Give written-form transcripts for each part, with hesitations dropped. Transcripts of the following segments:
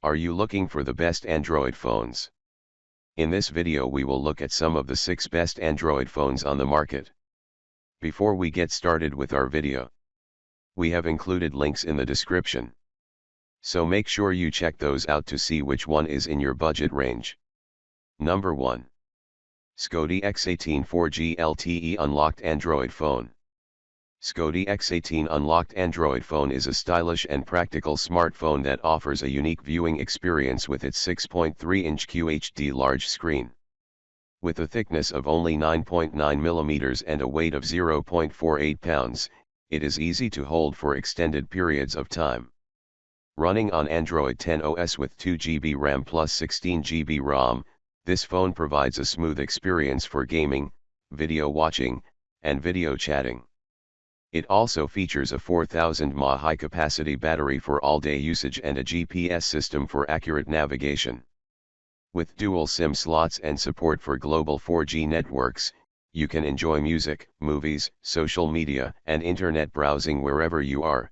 Are you looking for the best Android phones? In this video we will look at some of the 6 best Android phones on the market. Before we get started with our video, we have included links in the description. So make sure you check those out to see which one is in your budget range. Number 1. Scody X18 4G LTE Unlocked Android Phone. Scody X18 Unlocked Android Phone is a stylish and practical smartphone that offers a unique viewing experience with its 6.3-inch QHD large screen. With a thickness of only 9.9 mm and a weight of 0.48 pounds, it is easy to hold for extended periods of time. Running on Android 10 OS with 2 GB RAM plus 16 GB ROM, this phone provides a smooth experience for gaming, video watching, and video chatting. It also features a 4000 mAh high-capacity battery for all-day usage and a GPS system for accurate navigation. With dual SIM slots and support for global 4G networks, you can enjoy music, movies, social media, and internet browsing wherever you are.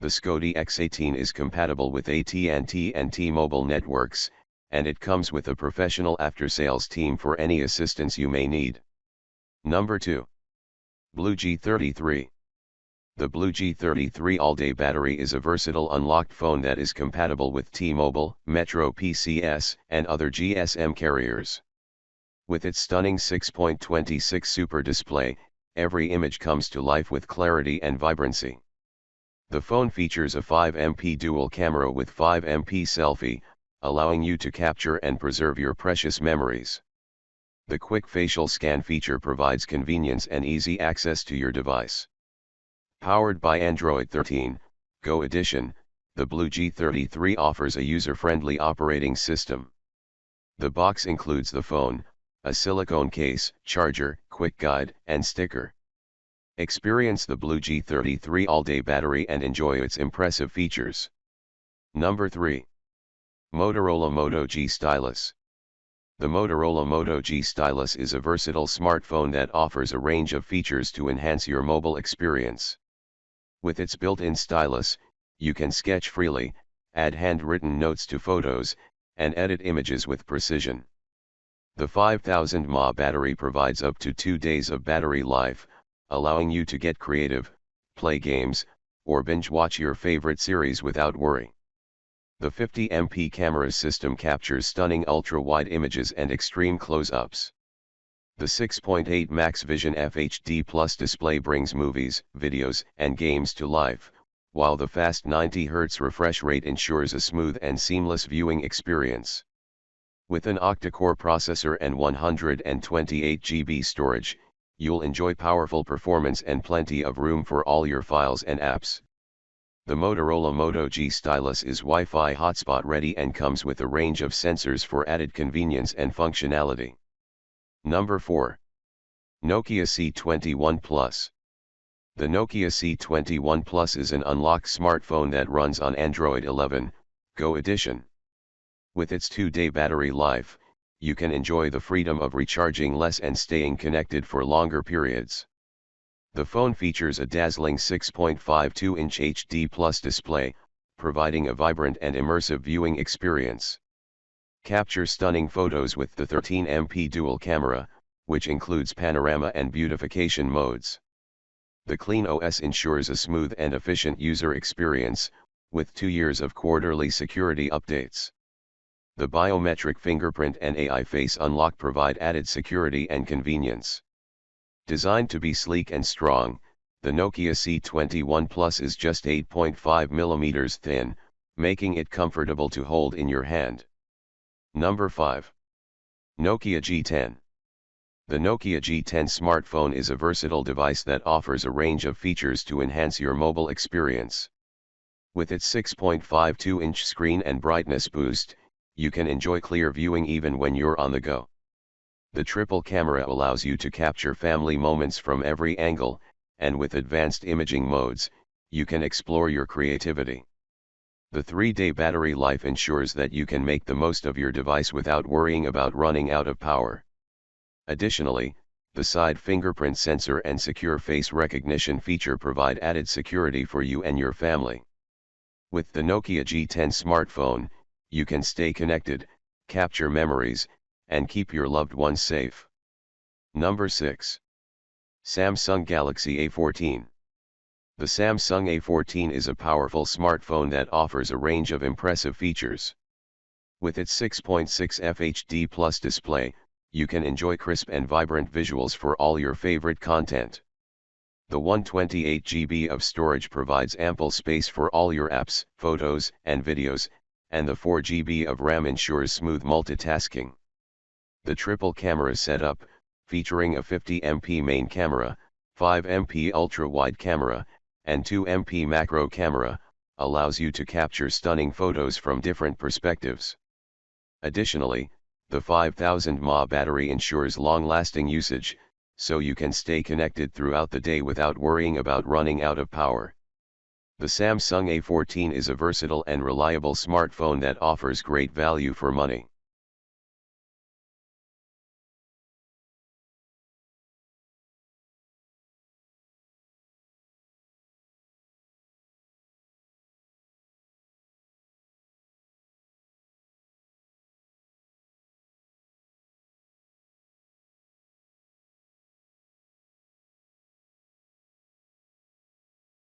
The Scody X18 is compatible with AT&T and T-Mobile networks, and it comes with a professional after-sales team for any assistance you may need. Number 2. Blue G33. The Blue G33 all-day battery is a versatile unlocked phone that is compatible with T-Mobile, Metro PCS, and other GSM carriers. With its stunning 6.26 Super display, every image comes to life with clarity and vibrancy. The phone features a 5MP dual camera with 5MP selfie, allowing you to capture and preserve your precious memories. The quick facial scan feature provides convenience and easy access to your device. Powered by Android 13, Go Edition, the Blue G33 offers a user-friendly operating system. The box includes the phone, a silicone case, charger, quick guide, and sticker. Experience the Blue G33 all-day battery and enjoy its impressive features. Number 3. Motorola Moto G Stylus. The Motorola Moto G Stylus is a versatile smartphone that offers a range of features to enhance your mobile experience. With its built-in stylus, you can sketch freely, add handwritten notes to photos, and edit images with precision. The 5000 mAh battery provides up to 2 days of battery life, allowing you to get creative, play games, or binge-watch your favorite series without worry. The 50MP camera system captures stunning ultra-wide images and extreme close-ups. The 6.8 Max Vision FHD Plus display brings movies, videos, and games to life, while the fast 90Hz refresh rate ensures a smooth and seamless viewing experience. With an octa-core processor and 128 GB storage, you'll enjoy powerful performance and plenty of room for all your files and apps. The Motorola Moto G Stylus is Wi-Fi hotspot ready and comes with a range of sensors for added convenience and functionality. Number 4. Nokia C21 Plus. The Nokia C21 Plus is an unlocked smartphone that runs on Android 11, Go Edition. With its 2-day battery life, you can enjoy the freedom of recharging less and staying connected for longer periods. The phone features a dazzling 6.52-inch HD Plus display, providing a vibrant and immersive viewing experience. Capture stunning photos with the 13MP dual camera, which includes panorama and beautification modes. The Clean OS ensures a smooth and efficient user experience, with 2 years of quarterly security updates. The biometric fingerprint and AI face unlock provide added security and convenience. Designed to be sleek and strong, the Nokia C21 Plus is just 8.5 mm thin, making it comfortable to hold in your hand. Number 5. Nokia G10. The Nokia G10 smartphone is a versatile device that offers a range of features to enhance your mobile experience. With its 6.52-inch screen and brightness boost, you can enjoy clear viewing even when you're on the go. The triple camera allows you to capture family moments from every angle, and with advanced imaging modes, you can explore your creativity. The 3-day battery life ensures that you can make the most of your device without worrying about running out of power. Additionally, the side fingerprint sensor and secure face recognition feature provide added security for you and your family. With the Nokia G10 smartphone, you can stay connected, capture memories, and keep your loved ones safe. Number 6. Samsung Galaxy A14. The Samsung A14 is a powerful smartphone that offers a range of impressive features. With its 6.6 FHD Plus display, you can enjoy crisp and vibrant visuals for all your favorite content. The 128 GB of storage provides ample space for all your apps, photos, and videos, and the 4 GB of RAM ensures smooth multitasking. The triple camera setup, featuring a 50 MP main camera, 5 MP ultra-wide camera, and 2 MP macro camera, allows you to capture stunning photos from different perspectives. Additionally, the 5000 mAh battery ensures long-lasting usage, so you can stay connected throughout the day without worrying about running out of power. The Samsung A14 is a versatile and reliable smartphone that offers great value for money.